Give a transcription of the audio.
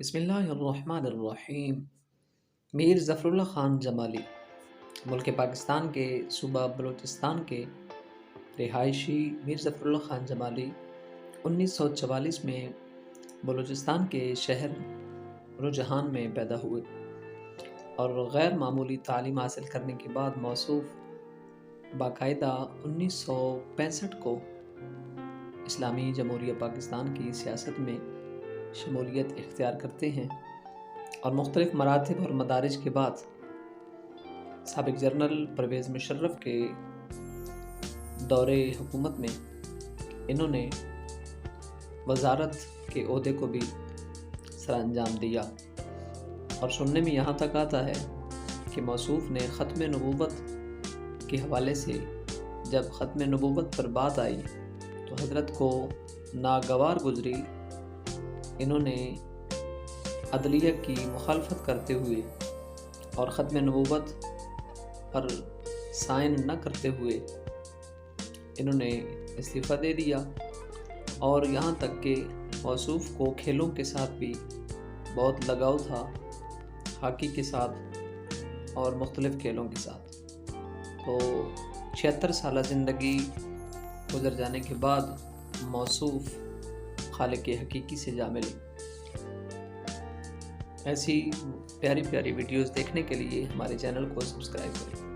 بسم اللہ الرحمن الرحیم۔ میر ظفر اللہ خان جمالی ملک پاکستان کے صوبہ بلوچستان کے رہائشی میر ظفر اللہ خان جمالی 1944 میں بلوچستان کے شہر نورجہان میں پیدا ہوئے اور غیر معمولی تعلیم حاصل کرنے کے بعد موصوف باقاعدہ 1965 کو اسلامی جمہوریہ پاکستان کی سیاست میں شمولیت اختیار کرتے ہیں اور مختلف مراتب اور مدارج کے بعد سابق جنرل پرویز مشرف کے دور حکومت میں انہوں نے وزارت کے عہدے کو بھی سر انجام دیا۔ اور سننے میں یہاں تک آتا ہے کہ موصوف نے ختم نبوت کے حوالے سے جب ختم نبوت پر بات آئی تو حضرت کو ناگوار گزری، انہوں نے عدلیہ کی مخالفت کرتے ہوئے اور ختم نبوت پر سائن نہ کرتے ہوئے انہوں نے استعفیٰ دے دیا۔ اور یہاں تک کہ موصوف کو کھیلوں کے ساتھ بھی بہت لگاؤ تھا، ہاکی کے ساتھ اور مختلف کھیلوں کے ساتھ۔ تو 76 سالہ زندگی گزر جانے کے بعد موصوف خالق حقیقی سے جا ملے۔ ایسی پیاری پیاری ویڈیوز دیکھنے کے لیے ہمارے چینل کو سبسکرائب کریں۔